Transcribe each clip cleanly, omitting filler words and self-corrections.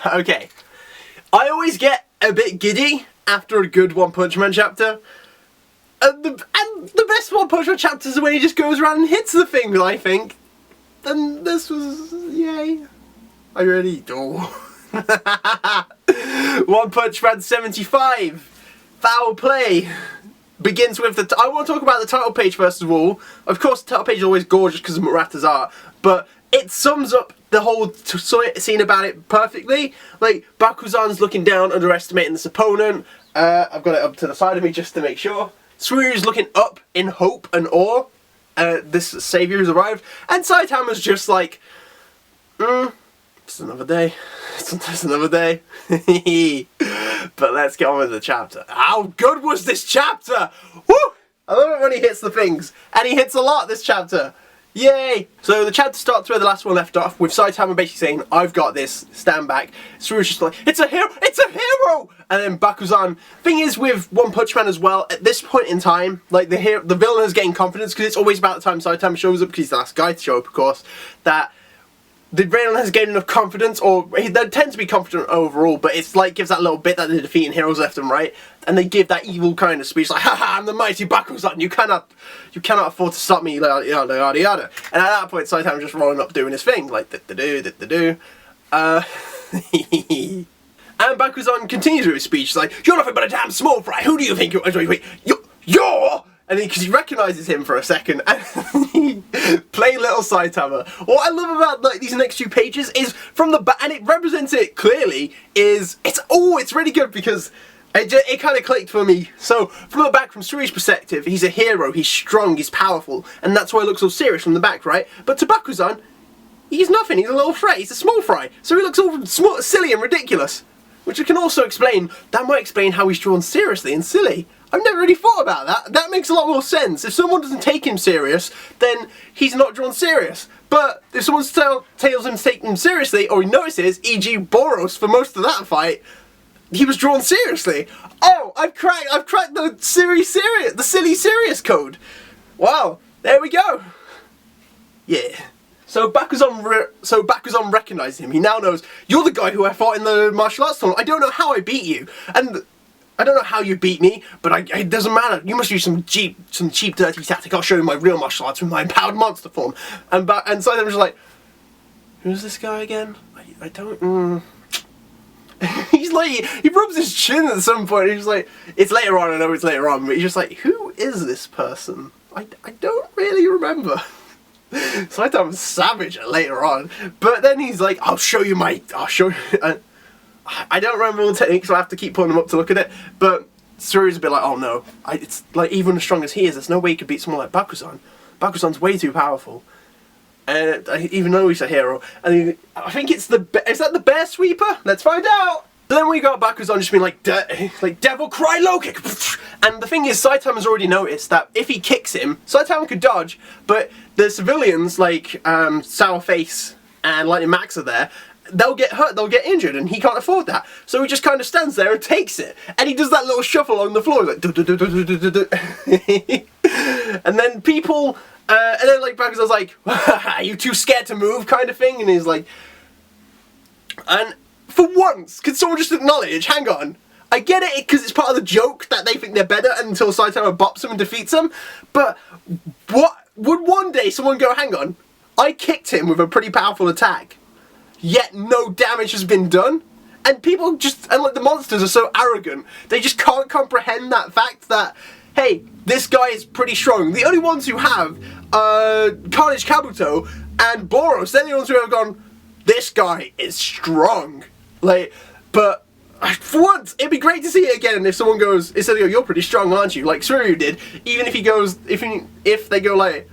Okay. I always get a bit giddy after a good One Punch Man chapter. And the best One Punch Man chapters are when he just goes around and hits the thing, I think. And this was... yay. I really do. One Punch Man 75. Foul Play. Begins with the... I want to talk about the title page first of all. Of course, the title page is always gorgeous because of Murata's art. But it sums up the whole scene about it perfectly. Like, Bakuzan's looking down, underestimating this opponent. I've got it up to the side of me just to make sure. Tsuru's looking up in hope and awe. This savior has arrived. And Saitama's just like, it's another day. It's another day. But let's get on with the chapter. How good was this chapter? Woo! I love it when he hits the things. And he hits a lot this chapter. Yay! So the chapter starts where the last one left off, with Saitama basically saying, I've got this, stand back. Tsuru's just like, it's a hero! It's a hero! And then Bakuzan. Thing is with One Punch Man as well, at this point in time, like the villain is getting confidence, because it's always about the time Saitama shows up, because he's the last guy to show up, of course, that the villain has gained enough confidence, or they tend to be confident overall, but it's like gives that little bit that they're defeating heroes left and right, and they give that evil kind of speech like, haha, I'm the mighty Bakuzan, you cannot afford to stop me, yada yada yada yada. And at that point, Saitama's just rolling up doing his thing, like da-da-do. And Bakuzan continues with his speech, he's like, you're nothing but a damn small fry, who do you think you're? Wait, you're? And because he recognises him for a second, and he play little Saitama. What I love about like these next few pages is from the back, and it represents it clearly. It's really good because it kind of clicked for me. So from the back, from Tsuru's perspective, he's a hero, he's strong, he's powerful, and that's why he looks so serious from the back, right? But to Bakuzan, he's nothing. He's a little fry. He's a small fry, so he looks all small, silly, and ridiculous. Which can also explain. That might explain how he's drawn seriously and silly. I've never really thought about that. That makes a lot more sense. If someone doesn't take him serious, then he's not drawn serious. But if someone tells him to take him seriously, or he notices, e.g. Boros for most of that fight, he was drawn seriously. Oh, I've cracked the silly serious code. Wow, there we go. Yeah. So Bakuzan recognises him. He now knows, you're the guy who I fought in the martial arts tournament. I don't know how I beat you. And I don't know how you beat me, but it doesn't matter. You must use some cheap, dirty tactic. I'll show you my real martial arts with my empowered monster form. And Saitama's just like, who's this guy again? I don't... He's like, he rubs his chin at some point. He's like, it's later on, I know it's later on, but he's just like, who is this person? I don't really remember. Saitama's savage later on, but then he's like, I'll show you. I don't remember all the techniques, so I have to keep pulling them up to look at it, but Tsuru's a bit like, oh no, it's like, even as strong as he is, there's no way he could beat someone like Bakuzan. Bakuzan's way too powerful. And even though he's a hero, and I think it's is that the Bear Sweeper? Let's find out! So then we got Bakuzan just being like Devil Cry low kick! And the thing is, Saitama's already noticed that if he kicks him, Saitama could dodge, but the civilians like Sour Face and Lightning Max are there, they'll get hurt, they'll get injured, and he can't afford that. So he just kind of stands there and takes it. And he does that little shuffle on the floor, like and then people, and then like Bakuzan's like, are you too scared to move kind of thing? And he's like, and for once, could someone just acknowledge, hang on, I get it because it's part of the joke that they think they're better until Saitama bops them and defeats them, but what would one day someone go, hang on, I kicked him with a pretty powerful attack, yet no damage has been done? And people just, and like the monsters are so arrogant, they just can't comprehend that fact that, hey, this guy is pretty strong. The only ones who have Carnage Kabuto and Boros, they're the only ones who have gone, this guy is strong. Like, but for once, it'd be great to see it again if someone goes, instead of go, you're pretty strong, aren't you? Like Tsuryu did, even if he goes, if they go like,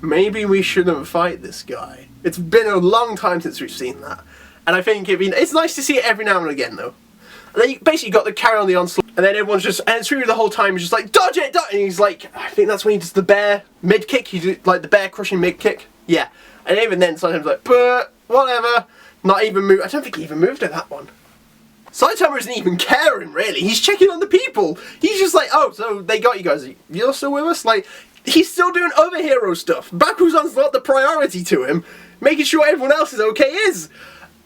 maybe we shouldn't fight this guy. It's been a long time since we've seen that. And I think it's nice to see it every now and again though. And then you basically got the carry on the onslaught, and then everyone's just, and Tsuryu the whole time is just like, dodge it, dodge it! And he's like, I think that's when he does the bear mid kick, he did like the bear crushing mid kick. Yeah. And even then sometimes like, but whatever. Not even move. I don't think he even moved at that one. Saitama isn't even caring, really. He's checking on the people. He's just like, oh, so they got you guys. You're still with us? Like, he's still doing other hero stuff. Bakuzan's not the priority to him. Making sure everyone else is okay is.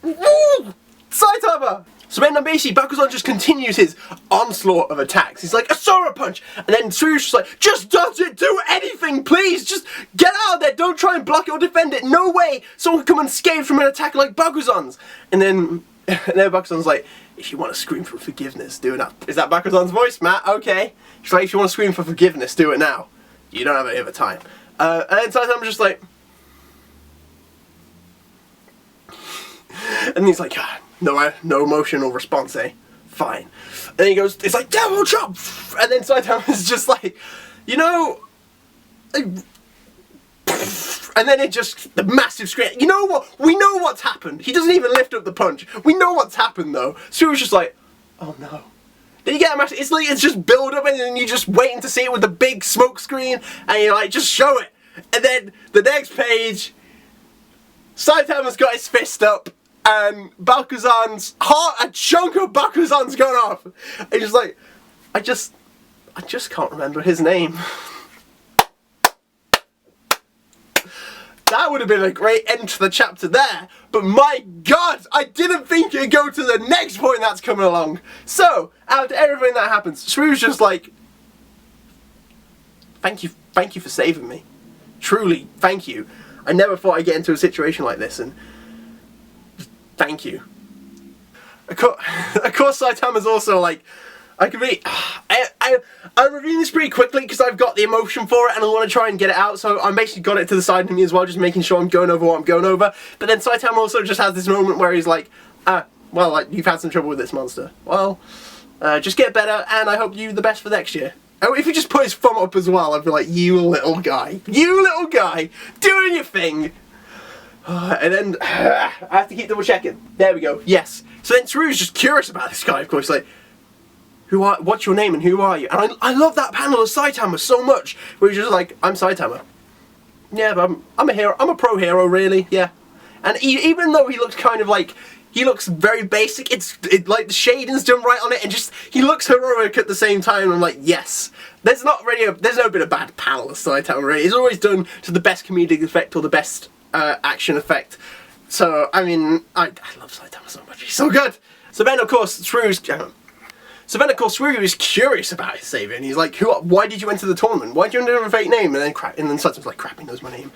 Woo! Saitama! So then basically Bakuzan just continues his onslaught of attacks. He's like, Asura punch! And then Tsuru's just like, just doesn't do anything, please! Just get out of there, don't try and block it or defend it. No way someone can come unscathed from an attack like Bakuzan's. And then Bakuzan's like, if you want to scream for forgiveness, do it now. Is that Bakuzan's voice, Matt? Okay. She's like, if you want to scream for forgiveness, do it now. You don't have any other time. And then Saitama's just like... And he's like, ah, no emotional response, eh? Fine. And then he goes, it's like, devil chop! And then Saitama's just like, you know... And then it just, the massive scream. You know what? We know what's happened. He doesn't even lift up the punch. We know what's happened, though. Tsuru's just like, oh no. Then you get a massive, it's like, it's just build up and then you're just waiting to see it with the big smoke screen. And you're like, just show it. And then the next page, Saitama's got his fist up. And Bakuzan's heart, a chunk of Bakuzan's gone off. And he's like, I just can't remember his name. That would have been a great end to the chapter there. But my God, I didn't think it'd go to the next point that's coming along. So, after everything that happens, Tsuru's just like, thank you for saving me. Truly, thank you. I never thought I'd get into a situation like this, and thank you. Of course, Saitama's also like, I'm reviewing this pretty quickly because I've got the emotion for it and I want to try and get it out, so I basically got it to the side of me as well, just making sure I'm going over what I'm going over. But then Saitama also just has this moment where he's like, well, like, you've had some trouble with this monster. Well, just get better and I hope you the best for next year. Oh, if he just put his thumb up as well, I'd be like, you little guy, doing your thing. And then I have to keep double checking. There we go. Yes. So then Tsuru's just curious about this guy, of course, like, what's your name and who are you? And I love that panel of Saitama so much, where he's just like, I'm Saitama. Yeah, but I'm a hero. I'm a pro hero, really. Yeah. And even though he looks kind of like, he looks very basic, it's like the shading's done right on it, and just, he looks heroic at the same time. I'm like, yes. There's not really there's no been a bad panel of Saitama, really. It's always done to the best comedic effect or the best action effect. So, I mean, I love Saitama so much. He's so good. So then, of course, Tsuru is curious about his savior, and he's like, why did you enter the tournament? Why did you enter a fake name? And then Saitama's like, crap, he knows my name.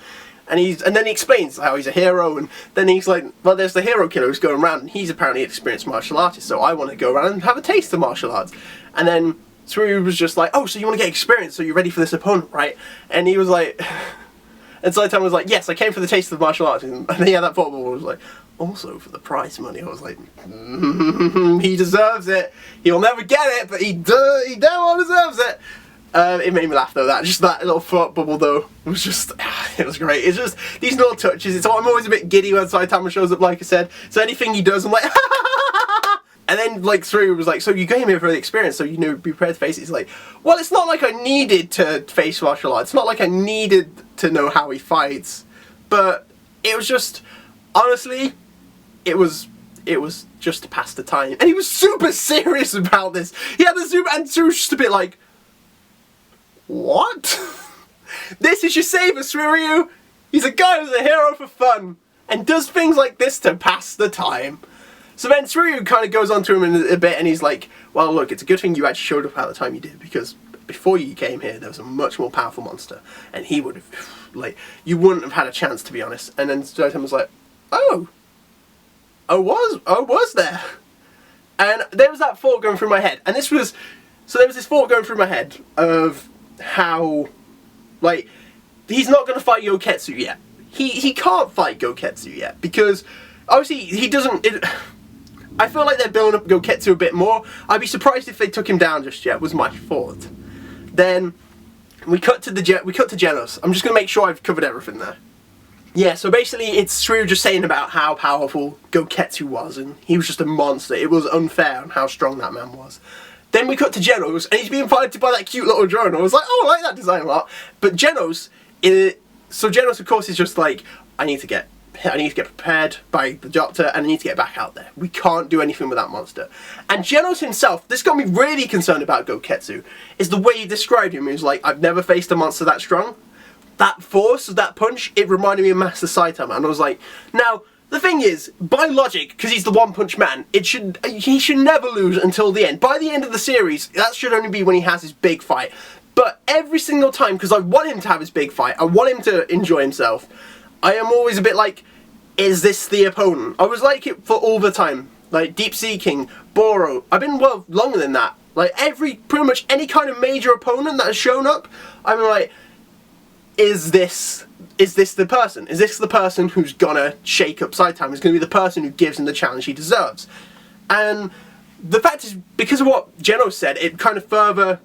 And then he explains how he's a hero, and then he's like, well, there's the hero killer who's going around, and he's apparently an experienced martial artist, so I want to go around and have a taste of martial arts. And then Tsuru was just like, oh, so you want to get experience, so you're ready for this opponent, right? And he was like, and Saitama was like, yes, I came for the taste of martial arts. And then that thought bubble was like, also for the prize money. I was like, he deserves it. He'll never get it, but he damn well deserves it. It made me laugh though. Just that little thought bubble though was just, it was great. It's just these little touches. I'm always a bit giddy when Saitama shows up, like I said. So anything he does, I'm like, and then like Tsuru was like, so you came here for the experience, so you knew, be prepared to face it. He's like, well, it's not like I needed to face martial arts. It's not like I needed to know how he fights, but it was just, honestly, it was just to pass the time. And he was super serious about this. He had the and Tsuru's just a bit like, what? This is your savior, Tsuryu. He's a guy who's a hero for fun and does things like this to pass the time. So then Tsuryu kind of goes on to him in a bit, and he's like, well, look, it's a good thing you actually showed up at the time you did, because before you came here, there was a much more powerful monster, and he would have, like, you wouldn't have had a chance, to be honest. And then Saitama was like, was there? And there was that thought going through my head, and there was this thought going through my head of how, like, he's not going to fight Goketsu yet. He can't fight Goketsu yet, because obviously he doesn't. I feel like they're building up Goketsu a bit more. I'd be surprised if they took him down just yet, was my thought. Then we cut to Genos. I'm just going to make sure I've covered everything there. Yeah, so basically it's Tsuryu just saying about how powerful Goketsu was, and he was just a monster. It was unfair on how strong that man was. Then we cut to Genos, and he's being fighted by that cute little drone. I was like, oh, I like that design a lot. But Genos, so Genos, of course, is just like, I need to get prepared by the doctor, and I need to get back out there. We can't do anything with that monster. And Genos himself, this got me really concerned about Goketsu, is the way he described him. He was like, I've never faced a monster that strong. That force of that punch, it reminded me of Master Saitama. And I was like, now, the thing is, by logic, because he's the One Punch Man, he should never lose until the end. By the end of the series, that should only be when he has his big fight. But every single time, because I want him to have his big fight, I want him to enjoy himself, I am always a bit like, is this the opponent? I was like it for all the time. Like Deep Sea King, Boro. I've been, well, longer than that. Like pretty much any kind of major opponent that has shown up, I'm like, is this the person? Is this the person who's gonna shake up Saitama? Is gonna be the person who gives him the challenge he deserves? And the fact is, because of what Geno said, it kind of further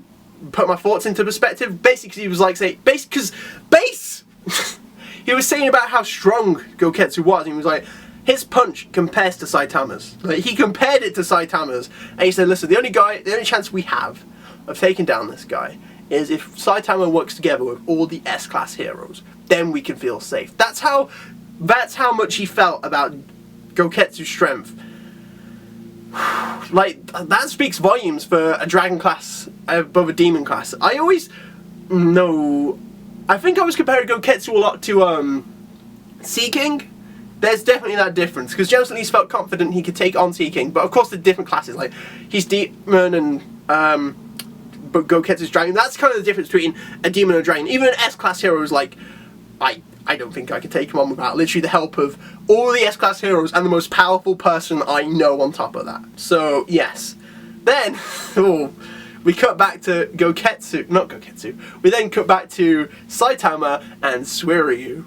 put my thoughts into perspective. Basically, he was like, he was saying about how strong Goketsu was, and he was like, his punch compares to Saitama's. Like, he compared it to Saitama's, and he said, listen, the only chance we have of taking down this guy is if Saitama works together with all the S-class heroes. Then we can feel safe. That's how much he felt about Goketsu's strength. Like, that speaks volumes for a dragon class above a demon class. I think I was comparing Goketsu a lot to Sea King. There's definitely that difference, because Genos at least felt confident he could take on Sea King, but of course the different classes, like he's demon and but Goketsu's dragon. That's kind of the difference between a demon and a dragon. Even an S-class hero is like, I don't think I could take him on without literally the help of all the S-class heroes and the most powerful person I know on top of that. So, yes. Then, we cut back to we then cut back to Saitama and Suiryu.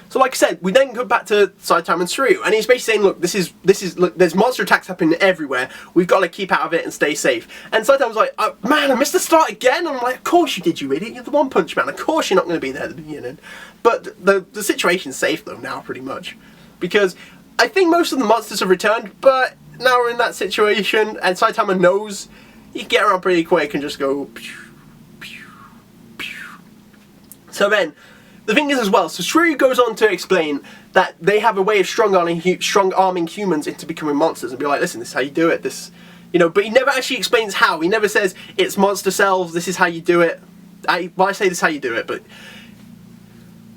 So like I said, we then go back to Saitama and Suiryu, and he's basically saying, look, look, there's monster attacks happening everywhere, we've got to keep out of it and stay safe. And Saitama's like, man, I missed the start again. And I'm like, of course you did, you idiot, you're the One Punch Man, of course you're not going to be there at the beginning. But the situation's safe though now, pretty much, because I think most of the monsters have returned, but now we're in that situation, and Saitama knows he can get around pretty quick and just go pew, pew, pew. So then, the thing is as well, so Suiryu goes on to explain that they have a way of strong-arming humans into becoming monsters, and be like, listen, this is how you do it, but he never actually explains how. He never says, it's monster cells, this is how you do it. I say this is how you do it, but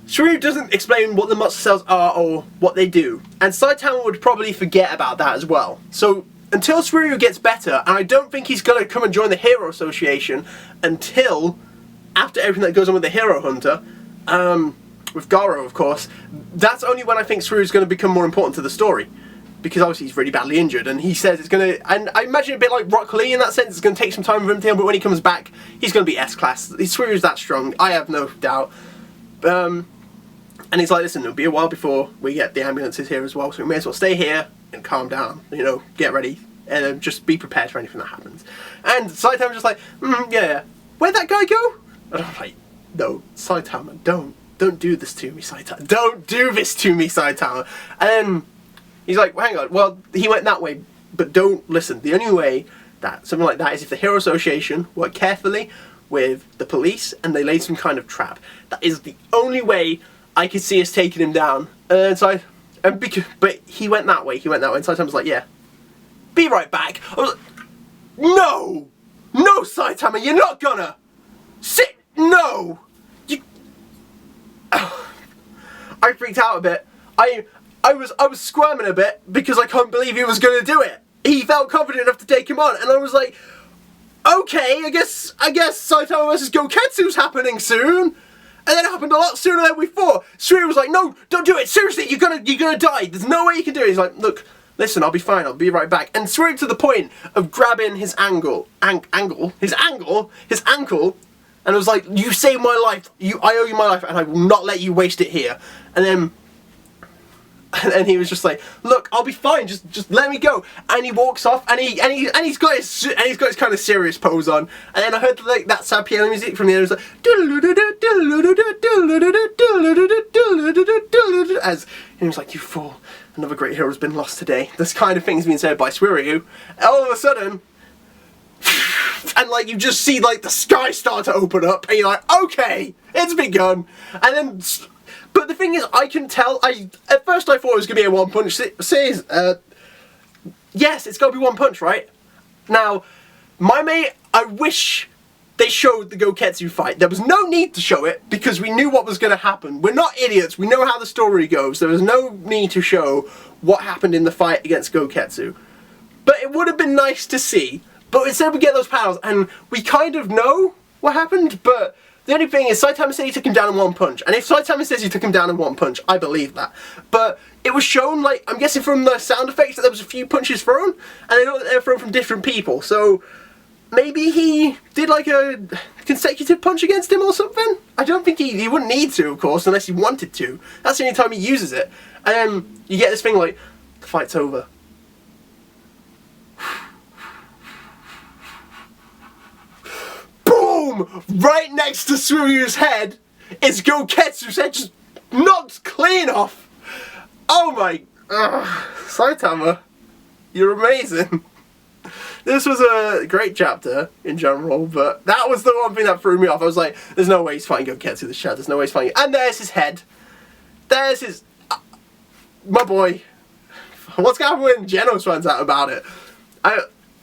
Suiryu doesn't explain what the monster cells are or what they do, and Saitama would probably forget about that as well. So, until Suiryu gets better, and I don't think he's going to come and join the Hero Association until after everything that goes on with the Hero Hunter, with Garo, of course, that's only when I think Suiryu's going to become more important to the story. Because obviously he's really badly injured, and he says it's going to, and I imagine a bit like Rock Lee in that sense, it's going to take some time for him to heal, but when he comes back, he's going to be S-class. Suiryu's that strong, I have no doubt. And he's like, listen, it'll be a while before we get the ambulances here as well, so we may as well stay here and calm down, get ready, and just be prepared for anything that happens. And Saitama's just like, yeah, where'd that guy go? And I'm like, no, Saitama, don't do this to me, Saitama. Don't do this to me, Saitama. And then he's like, well, hang on, well, he went that way, but don't listen. The only way that something like that is if the Hero Association work carefully with the police and they laid some kind of trap. That is the only way I could see us taking him down. But he went that way, and Saitama's like, yeah, be right back. I was like, no, Saitama, you're not gonna sit. No! I freaked out a bit. I was squirming a bit because I couldn't believe he was going to do it. He felt confident enough to take him on, and I was like, okay, I guess Saitama vs Goketsu's happening soon. And then it happened a lot sooner than we thought. Suiryu was like, no, don't do it. Seriously, you're gonna die. There's no way you can do it. He's like, look, listen, I'll be fine. I'll be right back. And Suiryu to the point of grabbing his ankle, and it was like, you saved my life, I owe you my life, and I will not let you waste it here. And then he was just like, look, I'll be fine, just let me go. And he walks off, and he's got his kind of serious pose on. And then I heard like that sad piano music from the end. It was like, as he was like, you fool, another great hero's been lost today. This kind of thing's being said by Suiryu. All of a sudden, and like you just see like the sky start to open up, and you're like, okay, it's begun. And then, but the thing is, I can tell. At first I thought it was gonna be a One Punch series. Yes, it's gotta be One Punch, right? Now, my mate, I wish they showed the Goketsu fight. There was no need to show it because we knew what was going to happen. We're not idiots. We know how the story goes. There was no need to show what happened in the fight against Goketsu. But it would have been nice to see. But instead we get those panels and we kind of know what happened, but the only thing is Saitama said he took him down in one punch. And if Saitama says he took him down in one punch, I believe that. But it was shown, like, I'm guessing from the sound effects that there was a few punches thrown, and I know that they were thrown from different people. So maybe he did like a consecutive punch against him or something? I don't think he wouldn't need to, of course, unless he wanted to. That's the only time he uses it. And then you get this thing like, the fight's over. Boom! Right next to Tsuruya's head is Goketsu's head just knocked clean off. Oh my... Saitama, you're amazing. This was a great chapter in general, but that was the one thing that threw me off. I was like, there's no way he's fighting Goketsu this chat. There's no way he's fighting... And there's his head. There's his... my boy. What's going to happen when Genos finds out about it?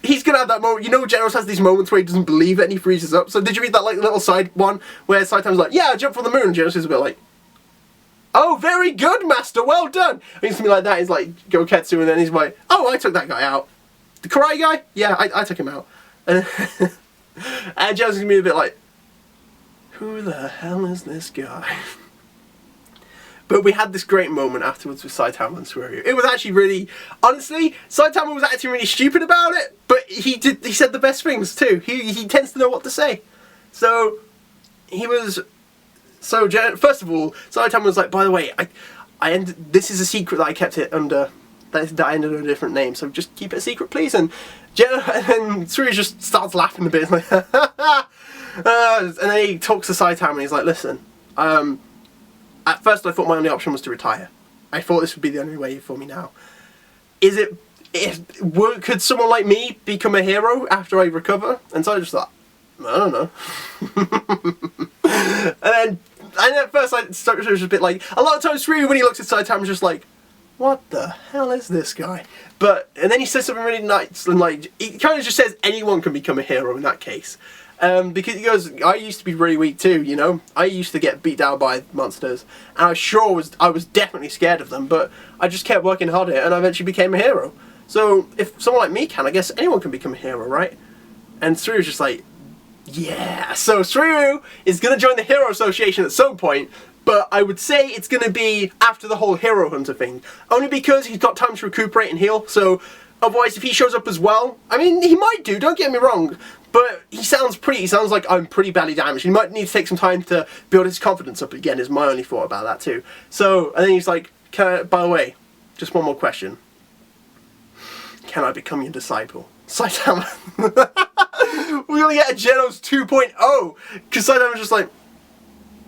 He's gonna have that moment. You know, Genos has these moments where he doesn't believe it and he freezes up. So did you read that like little side one where Saitama's like, yeah, I jumped from the moon, and Genos is a bit like, oh, very good, master, well done. And he's something like that. He's like Goketsu, and then he's like, oh, I took that guy out. The karate guy? Yeah, I took him out. And Genos is gonna be a bit like, who the hell is this guy? But we had this great moment afterwards with Saitama and Tsuruya. It was actually really, honestly, Saitama was acting really stupid about it, but he said the best things too. He tends to know what to say. So, first of all, Saitama was like, by the way, this is a secret that I kept it under, that I ended on a different name, so just keep it a secret, please. And Tsuruya just starts laughing a bit, like, and then he talks to Saitama and he's like, listen, at first I thought my only option was to retire. I thought this would be the only way for me now. Could someone like me become a hero after I recover? And so I just thought, I don't know. and at first I was just a bit like, a lot of times Ryu, when he looks at Saitama, is just like, what the hell is this guy? And then he says something really nice, and like, he kind of just says anyone can become a hero in that case. Because he goes, I used to be really weak too, you know? I used to get beat down by monsters, and I was definitely scared of them, but I just kept working hard at it, and I eventually became a hero. So, if someone like me can, I guess anyone can become a hero, right? And Tsuruya's just like, yeah. So Tsuruya is going to join the Hero Association at some point, but I would say it's going to be after the whole Hero Hunter thing. Only because he's got time to recuperate and heal, so otherwise if he shows up as well, I mean, he might do, don't get me wrong, but he sounds like I'm pretty badly damaged. He might need to take some time to build his confidence up again, is my only thought about that too. So, and then he's like, by the way, just one more question. Can I become your disciple? Saitama. We're gonna get a Genos 2.0, because Saitama's just like,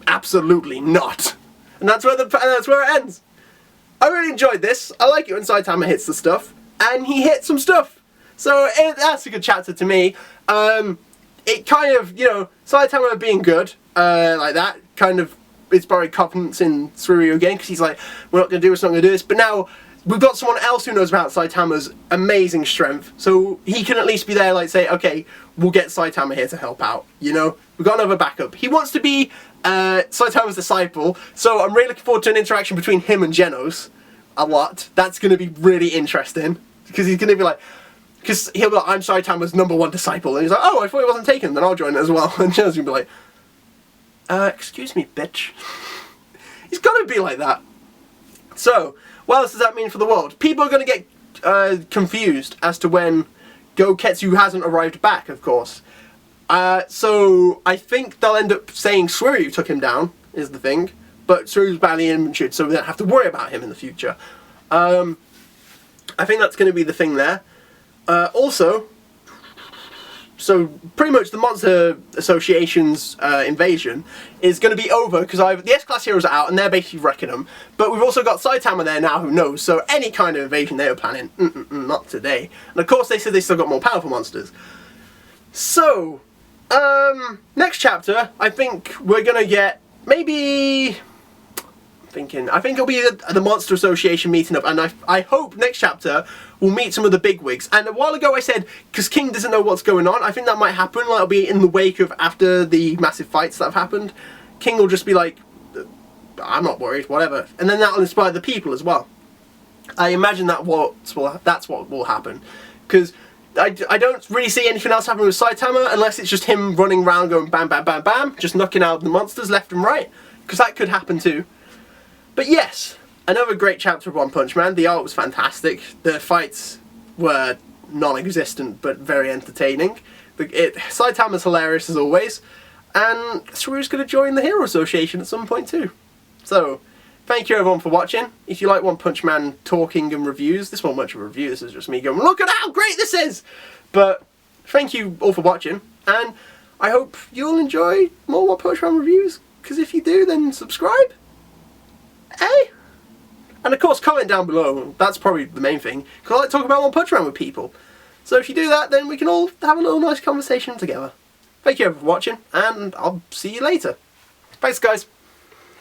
absolutely not. And that's where it ends. I really enjoyed this. I like it when Saitama hits the stuff, and he hit some stuff. So that's a good chapter to me. It kind of, you know, Saitama being good, like that, kind of inspired confidence in Tsuruya again, because he's like, we're not going to do this, we're not going to do this. But now, we've got someone else who knows about Saitama's amazing strength, so he can at least be there, like, say, okay, we'll get Saitama here to help out, you know? We've got another backup. He wants to be Saitama's disciple, so I'm really looking forward to an interaction between him and Genos a lot. That's going to be really interesting, because he's going to be like, because he'll be like, I'm Saitama's #1 disciple, and he's like, oh, I thought he wasn't taken, then I'll join it as well. And Genos will be like, excuse me, bitch. He's got to be like that. So, what else does that mean for the world? People are going to get confused as to when Goketsu hasn't arrived back, of course. So, I think they'll end up saying Tsuruya took him down, is the thing. But Tsuruya's badly injured, so we don't have to worry about him in the future. I think that's going to be the thing there. Also, so pretty much the Monster Association's invasion is going to be over, because the S-Class heroes are out and they're basically wrecking them. But we've also got Saitama there now who knows, so any kind of invasion they were planning, not today. And of course they said they still got more powerful monsters. So, next chapter, I think we're going to get maybe thinking. I think it'll be the Monster Association meeting up, and I hope next chapter we'll meet some of the bigwigs. And a while ago I said, because King doesn't know what's going on, I think that might happen. Like, it'll be in the wake of after the massive fights that have happened. King will just be like, I'm not worried, whatever. And then that'll inspire the people as well. I imagine that's what will happen. Because I don't really see anything else happening with Saitama unless it's just him running around going bam, bam, bam, bam, just knocking out the monsters left and right. Because that could happen too. But yes, another great chapter of One Punch Man. The art was fantastic. The fights were non-existent but very entertaining. Saitama's hilarious as always. And Saru's going to join the Hero Association at some point too. So, thank you everyone for watching. If you like One Punch Man talking and reviews, this wasn't much of a review, this is just me going, look at how great this is! But, thank you all for watching, and I hope you'll enjoy more One Punch Man reviews, because if you do, then subscribe. Hey? And of course, comment down below, that's probably the main thing, because I like talking about One Punch Man with people. So if you do that, then we can all have a little nice conversation together. Thank you everyone for watching, and I'll see you later. Thanks guys.